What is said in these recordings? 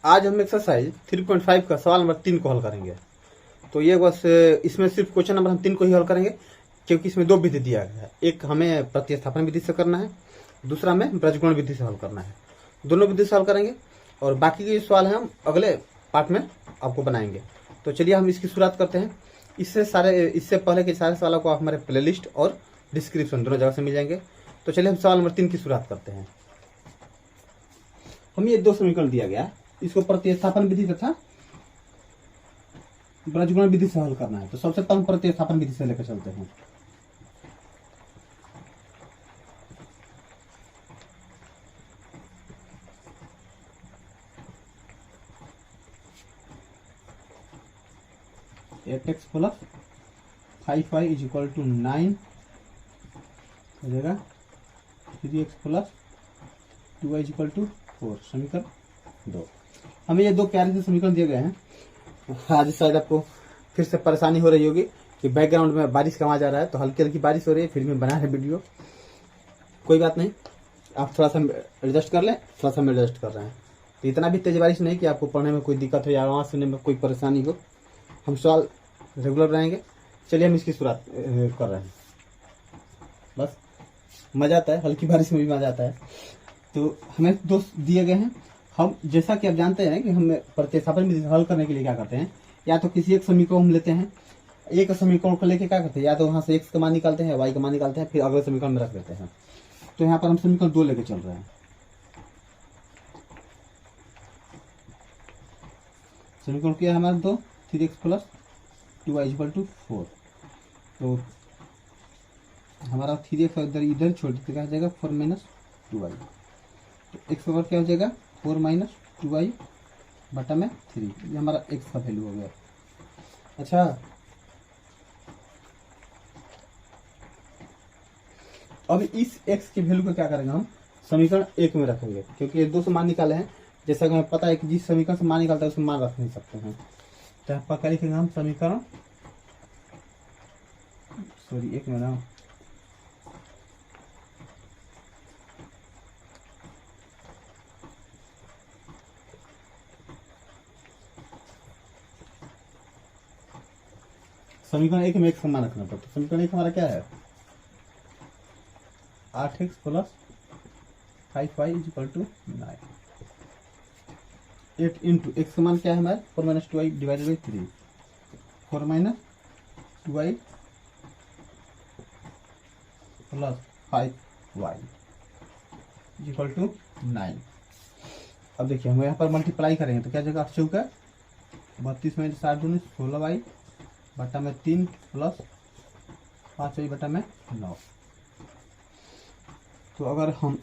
आज हम एक्सरसाइज 3.5 का सवाल नंबर 3 को हल करेंगे। तो ये बस इसमें सिर्फ क्वेश्चन नंबर हम 3 को ही हल करेंगे, क्योंकि इसमें 2 विधि दिया गया है। एक हमें प्रतिस्थापन विधि से करना है, दूसरा हमें ब्रजगुणन विधि से हल करना है। दोनों विधि से हल करेंगे और बाकी के सवाल हैं हम अगले पार्ट में आपको बनाएंगे। तो चलिए हम इसकी शुरुआत करते हैं। इससे पहले के सारे सवालों को आप हमारे प्लेलिस्ट और डिस्क्रिप्शन दोनों जगह से मिल जाएंगे। तो चलिए हम सवाल नंबर 3 की शुरुआत करते हैं। हमें ये 2 समीकरण दिया गया है, इसको प्रतिस्थापन विधि तथा ब्रजगुणन विधि से हल करना है। तो सबसे पहले प्रतिस्थापन विधि से लेकर चलते हैं। X plus 5y is equal to 9 हो जाएगा 3x plus 2y is equal to 4। समीकरण 2। हमें ये 2 प्यारे से समीकरण दिए गए हैं। आज शायद आपको फिर से परेशानी हो रही होगी कि बैकग्राउंड में बारिश का आवाज आ रहा है, तो हल्की हल्की बारिश हो रही है, फिर भी बना रहे वीडियो। कोई बात नहीं, आप थोड़ा सा एडजस्ट कर लें, थोड़ा सा हम एडजस्ट कर रहे हैं। तो इतना भी तेज बारिश नहीं कि आपको पढ़ने में कोई दिक्कत हो या आवाज सुनने में कोई परेशानी हो। हम सवाल रेगुलर रहेंगे। चलिए हम इसकी शुरुआत कर रहे हैं। बस मजा आता है, हल्की बारिश में भी मजा आता है। तो हमें 2 दिए गए हैं। हम जैसा कि आप जानते हैं कि हम प्रतिस्थापन विधि से हल करने के लिए क्या करते हैं, या तो किसी एक समीकरण हम लेते हैं, एक समीकरण को लेके क्या करते हैं, या तो वहां से x का मान निकालते हैं, y का मान निकालते हैं, फिर अगले समीकरण में रख देते हैं। तो यहाँ पर हम समीकरण 2 लेके चल रहे हैं। समीकरण क्या है हमारा 2, 3x plus 2y equal to 4। तो हमारा 3x इधर छोड़ देते क्या हो जाएगा 4 माइनस 2y। तो x का क्या हो जाएगा 4 माइनस 2y बटा में 3। ये हमारा x का वैल्यू हो गया। अच्छा, अब इस x के वैल्यू को क्या करेंगे, हम समीकरण 1 में रखेंगे, क्योंकि ये 2 से मान निकाले हैं। जैसा कि हमें पता है कि जिस समीकरण से मान निकालता है उसमें मान रख नहीं सकते हैं। तो यहाँ पर क्या लिखेंगे हम समीकरण 1 में ना समीकरण 1 में x का मान रखना पड़ता है। समीकरण 1 हमारा क्या है 8x plus 5y is equal to 9। 8 into x का मान क्या है हमारा 4 minus 2y divided by 3। 4 minus 2y plus 5y is equal to 9। अब देखिए हम यहाँ पर मल्टीप्लाई करेंगे तो क्या जगह 8 चौका 32 में 7 दूनी 16y बटा में 3 प्लस 5y बटा में 9। तो अगर हम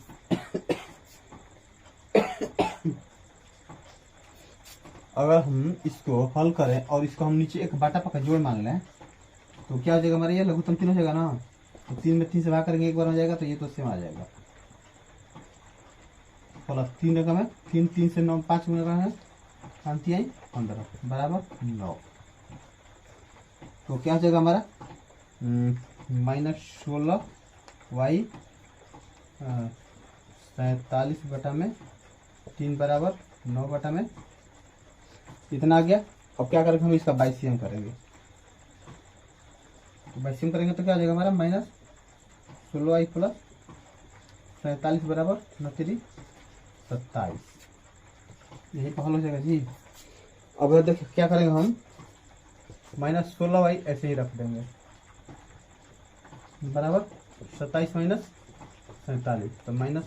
इसको हल करें और इसको हम नीचे एक बाटा पका जोड़ मान लें, तो क्या हो जाएगा हमारा ये लघुत्तम 3 हो जाएगा ना। तो 3 में 3 से भाग करेंगे एक बार हो जाएगा, तो ये तो सेम आ जाएगा। प्लस 3 रकम है 3, 3 से 9 5 में रकम है 15 बराबर 9। तो क्या हो जाएगा हमारा माइनस 16y 47 बटा में 3 बराबर 9 बटा में इतना आ गया। अब क्या करेंगे हम इसका बाइसियम करेंगे। तो बाइसियम करेंगे तो क्या हो जाएगा हमारा माइनस 16y प्लस 47 बराबर 29 27। यही तो हल हो जाएगा जी। अब देखिए क्या करेंगे हम माइनस 16y ऐसे ही रख देंगे बराबर 27 माइनस 47। तो माइनस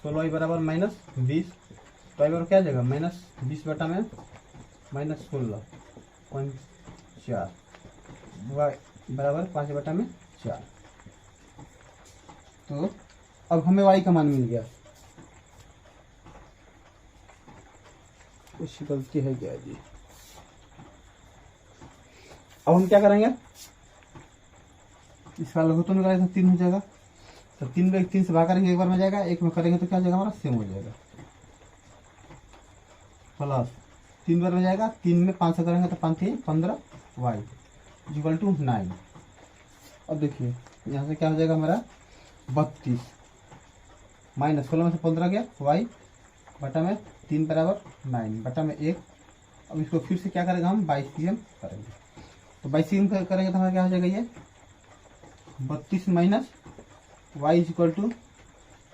16y बराबर माइनस 20। तो बराबर क्या जाएगा माइनस 20 बटा में माइनस 16.4 बराबर 5 बटा में 4। तो अब हमें y का मान मिल गया। कुछ गलती है क्या जी। अब हम क्या करेंगे इसका लघुत्तम निकालेंगे तो 3 हो जाएगा। तो 3 में 3 से भाग करेंगे एक बार में जाएगा, 1 में करेंगे तो क्या हो जाएगा हमारा सेम हो जाएगा। प्लस 3 बार में जाएगा, 3 में 5 से करेंगे तो 5 15y इक्वल टू 9। अब देखिए यहाँ से क्या हो जाएगा हमारा 32 माइनस 16 में से 15 गया y बटा में 3 बराबर 9 बटा में 1। अब इसको फिर से क्या करेंगे हम 22 करेंगे। तो 22 करेंगे तो हमारा क्या हो जाएगा ये 32 minus y is equal to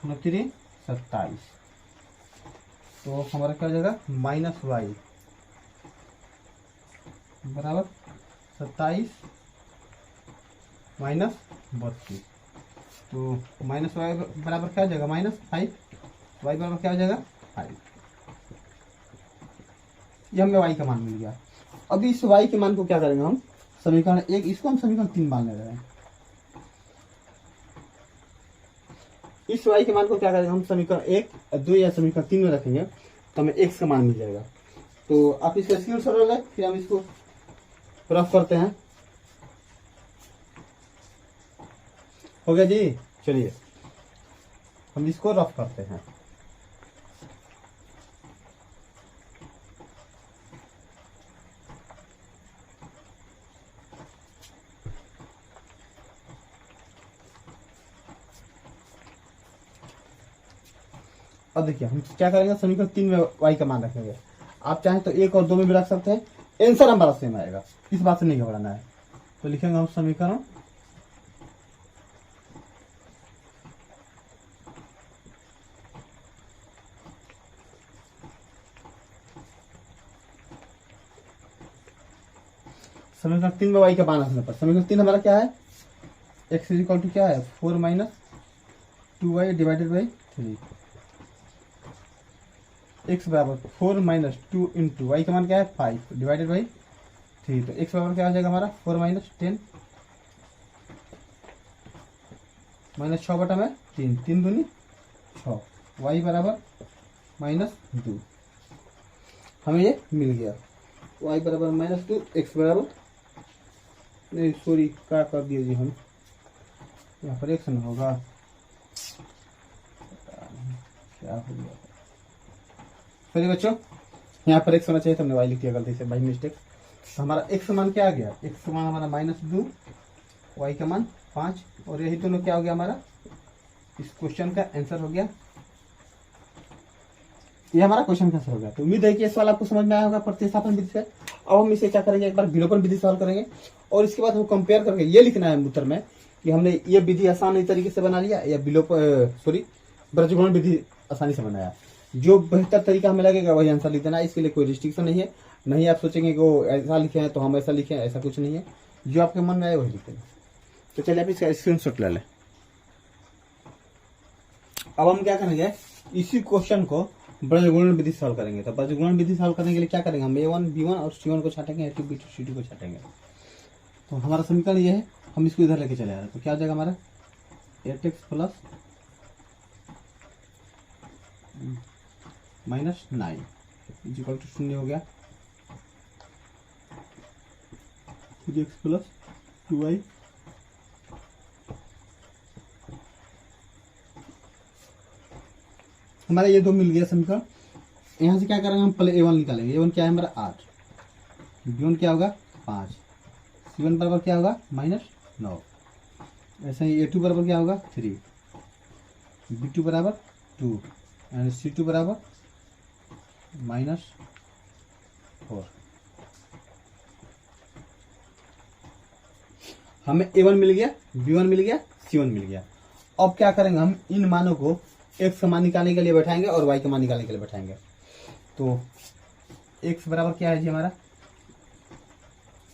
29 27। तो हमारा क्या हो जाएगा माइनस वाई बराबर 27 माइनस 32। तो माइनस वाई बराबर क्या हो जाएगा -5, वाई बराबर क्या हो जाएगा 5। ये हमें वाई का मान मिल गया। अभी इस वाई के मान को क्या करेंगे हम समीकरण 1, इसको हम समीकरण 3 मान ले रहे हैं। इस वाई के मान को क्या करेंगे हम समीकरण 1, 2 या समीकरण 3 में रखेंगे तो हमें x का मान मिल जाएगा। तो आप इसका स्क्रीनशॉट ले लें, फिर हम इसको रफ करते हैं। हो गया जी, चलिए हम इसको रफ करते हैं। अब देखिए हम क्या करेंगे समीकरण 3 में y का मान रखेंगे। आप चाहें तो 1 और 2 में भी रख सकते हैं, आंसर हमारा सेम आएगा, इस बात से नहीं घबराना है। तो लिखेंगे हम समीकरण समीकरण 3 में y का मान रखने पर समीकरण 3 हमारा क्या है x इज इक्वल टू क्या है 4 minus 2y divided by 3। x बराबर 4 माइनस 2 इंटू वाई का मान क्या है 5 डिवाइडेड बाई 3। तो x बराबर क्या हो जाएगा हमारा 4 माइनस 10 माइनस 6 बटा में 3, 3 दूनी 6, y बराबर -2। हमें ये मिल गया y बराबर -2, x बराबर नहीं सॉरी क्या कर दिए जी हम यहाँ पर x न होगा, क्या हो गया सॉरी बच्चों, यहाँ पर x होना चाहिए तो हमने y लिख दिया गलती से बाई मिस्टेक। तो हमारा x मान क्या आ गया, x मान हमारा -2, y का मान 5 और यही दोनों क्या हो गया हमारा इस क्वेश्चन का आंसर हो गया। ये हमारा क्वेश्चन का आंसर हो गया। तो उम्मीद है कि इस सवाल आपको समझ में आया होगा प्रतिस्थापन विधि से। अब हम इसे क्या करेंगे एक बार विलोपन विधि सॉल्व करेंगे और इसके बाद हम कंपेयर करके ये लिखना है उत्तर में कि हमने ये विधि आसान तरीके से बना लिया या ब्रजगुणन विधि आसानी से बनाया। जो बेहतर तरीका हमें लगेगा वही आंसर लिख देना, इसके लिए कोई रिस्ट्रिक्शन नहीं है। नहीं आप सोचेंगे कि वो ऐसा लिखे हैं तो हम ऐसा लिखे, ऐसा कुछ नहीं है, जो आपके मन में आए वही लिख देना। तो चलिए आप इसका स्क्रीनशॉट ले लें। अब हम क्या करेंगे इसी क्वेश्चन को ब्रजगुणन विधि सॉल्व करेंगे। तो ब्रजगुणन विधि सॉल्व करने के लिए क्या करेंगे हम a1 b1 और c1 को छाटेंगे, a2 b2 c2 को छाटेंगे। तो हमारा समीकरण ये है, हम इसको इधर लेके चले आ रहे हैं। तो क्या हो जाएगा हमारा 8x plus -9 is equal to 0 हो गया 3x प्लस 2y हमारा ये दो मिल गया समीकरण। यहाँ से क्या करेंगे हम पहले a1 निकालेंगे। a1 क्या है हमारा 8, b1 क्या होगा 5, c1 बराबर क्या होगा -9। ऐसे ही a2 बराबर क्या होगा 3, b2 बराबर 2 एंड c2 बराबर -4। हमें a1 मिल गया, b1 मिल गया, c1 मिल गया। अब क्या करेंगे हम इन मानों को x का मान निकालने के लिए बैठाएंगे और y का मान निकालने के लिए बैठाएंगे। तो x बराबर क्या है जी हमारा,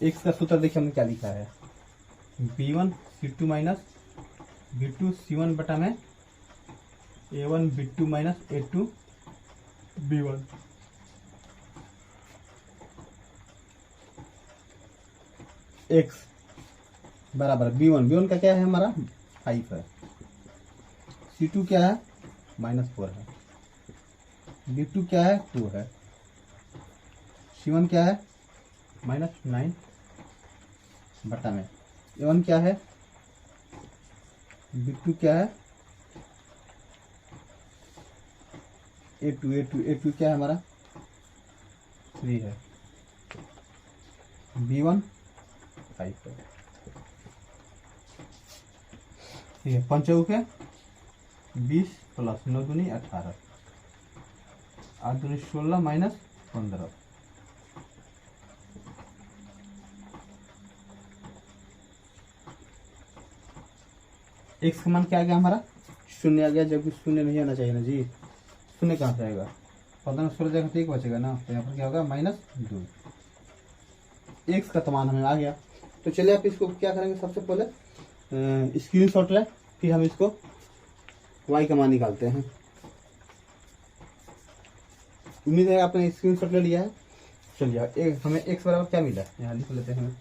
x का सूत्र देखिए हमने क्या लिखा है b1 c2 minus b2 c1 बटा में a1 b2 minus a2 b1। x बराबर b1 का क्या है हमारा 5 है, c2 क्या है -4 है, b2 क्या है 2 है, c1 क्या है -9 बटा में a1 क्या है, b2 क्या है a2 क्या है हमारा 3 है, b1 5 है। ठीक है, 5 के 20 प्लस 9 दूनी 18। 8 दूनी 16 माइनस 15। एक्स का मान क्या आ गया हमारा? शून्य आ गया, जबकि शून्य नहीं आना चाहिए ना जी। शून्य कहाँ से आएगा? 15 16 जगह तो 1 बचेगा ना, तो यहाँ पर क्या होगा? -2। एक्स का तो मान हमें आ गया। तो चलिए आप इसको क्या करेंगे, सबसे पहले स्क्रीनशॉट लें, फिर हम इसको वाई का मान निकालते हैं। उम्मीद है आपने स्क्रीनशॉट ले लिया है। चलिए हमें एक्स बराबर क्या मिला, यहाँ लिख लेते हैं।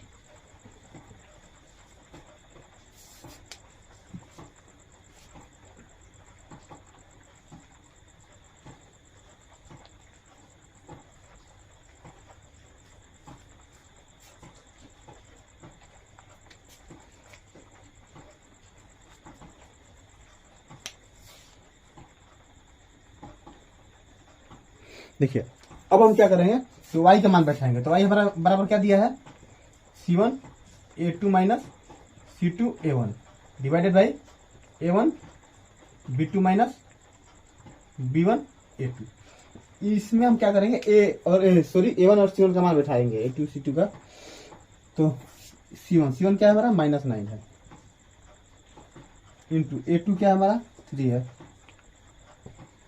देखिए अब हम क्या करेंगे, तो y का मान बैठाएंगे। तो y बराबर क्या दिया है? c1 a2 minus c2 a1 divided by a1 b2 minus b1 a2। इसमें हम क्या करेंगे, a1 और c1 का मान बैठाएंगे, a2 c2 का। तो c1 क्या है हमारा? -9 है, इंटू a2 क्या है हमारा? 3 है,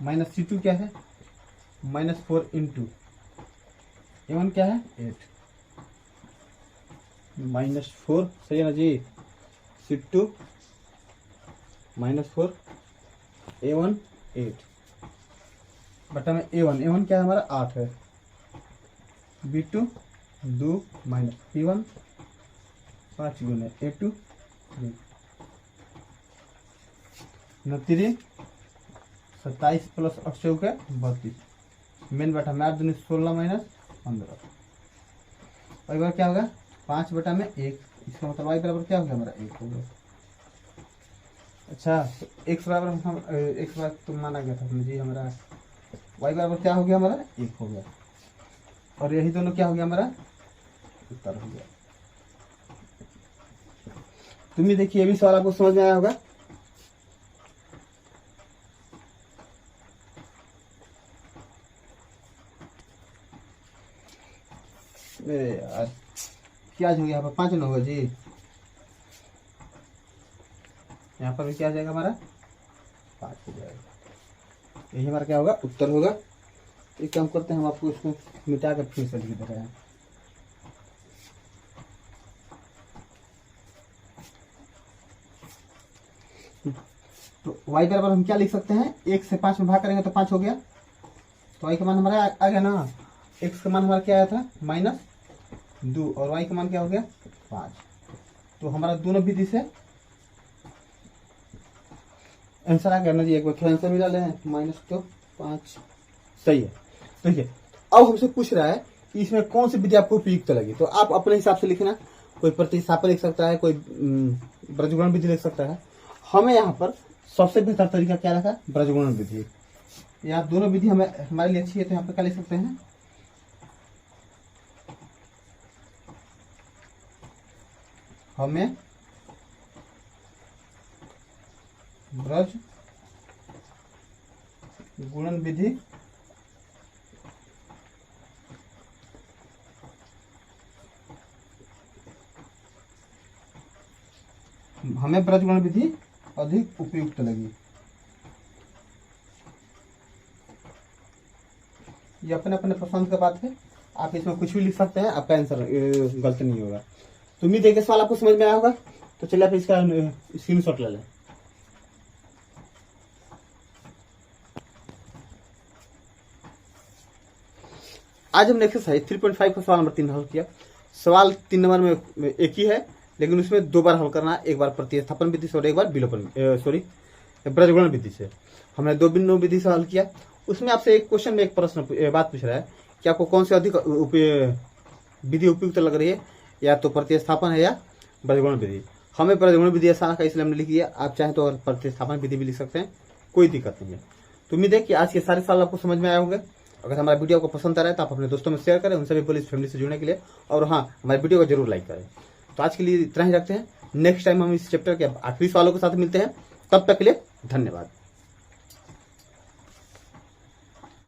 माइनस c2 क्या है? -4 इंटू a1 क्या है? 8 -4, सही है ना जी? c2 -4 a1 8 बटा में a1 क्या है हमारा? 8 है, b2 2 माइनस p1 5 गुने a2 3 27 प्लस 8 चौके 32 मेन बटा में 8 दूनी 16 माइनस 15। वाई बराबर क्या होगा? 5 बटा में 1। इसका मतलब वाई बराबर क्या हो गया हमारा? 1 हो गया। अच्छा, तो एक्स बराबर हम एक्स बराबर तो माना गया था जी हमारा। वाई बराबर क्या हो गया हमारा? 1 हो गया। और यही दोनों क्या हो गया हमारा? उत्तर हो गया। तुम देखिए, ये भी सवाल आपको समझ में आया होगा। यार क्या हो गया यहाँ पर? 5 न होगा जी, यहाँ पर भी क्या आ जाएगा हमारा? 5 हो जाएगा। यही हमारा क्या होगा? उत्तर होगा। एक काम करते हैं, हम आपको इसको मिटा कर फिर से लिख दे रहे हैं। तो y बराबर हम क्या लिख सकते हैं? 1 से 5 में भाग करेंगे तो 5 हो गया। तो y का मान हमारा आ गया ना। x का मान हमारा क्या आया था? -2, और y का मान क्या हो गया? 5। तो हमारा दोनों विधि से आंसर आ गया ना जी। एक बार थोड़ा आंसर मिला ले, -5 सही है। तो देखिए अब हमसे पूछ रहा है कि इसमें कौन सी विधि आपको उपयुक्त लगी। तो आप अपने हिसाब से लिखना, कोई प्रतिस्थापन लिख सकता है, कोई ब्रजगुणन विधि लिख सकता है। हमें यहाँ पर सबसे बेहतर तरीका क्या रखा? ब्रजगुणन विधि। यहाँ दोनों विधि हमें हमारे लिए अच्छी है, तो यहाँ पर क्या लिख सकते हैं? हमें ब्रज गुणन विधि अधिक उपयुक्त लगी। ये अपने अपने पसंद का बात है, आप इसमें कुछ भी लिख सकते हैं, आपका आंसर गलत नहीं होगा। तो उम्मीद है कि सवाल आपको समझ में आया होगा। तो चलिए आप इसका स्क्रीनशॉट ले लें। आज हमने एक्सरसाइज 3.5 का सवाल नंबर 3 हल किया। सवाल 3 नंबर में एक ही है, लेकिन उसमें 2 बार हल करना है, एक बार प्रतिस्थापन विधि से और एक बार ब्रजगुणन विधि से। हमने 2 बिंदु विधि से हल किया। उसमें आपसे एक क्वेश्चन में एक प्रश्न बात पूछ रहा है कि आपको कौन सी अधिक विधि उपयुक्त लग रही है, या तो प्रतिस्थापन है या ब्रजगुणन विधि। हमें ब्रजगुणन विधि आसान है, इसलिए हमने लिख दिया। आप चाहें तो प्रतिस्थापन विधि भी लिख सकते हैं, कोई दिक्कत नहीं है। तो उम्मीद है कि आज के सारे सवाल आपको समझ में आए होंगे। अगर हमारा वीडियो आपको पसंद आ रहा है तो आप अपने दोस्तों में शेयर करें, उनसे भी बोलिए इस फैमिली से जुड़ने के लिए। और हाँ, हमारे वीडियो को जरूर लाइक करें। तो आज के लिए इतना ही रखते हैं। नेक्स्ट टाइम हम इस चैप्टर के आखिरी सवालों के साथ मिलते हैं। तब तक के लिए धन्यवाद।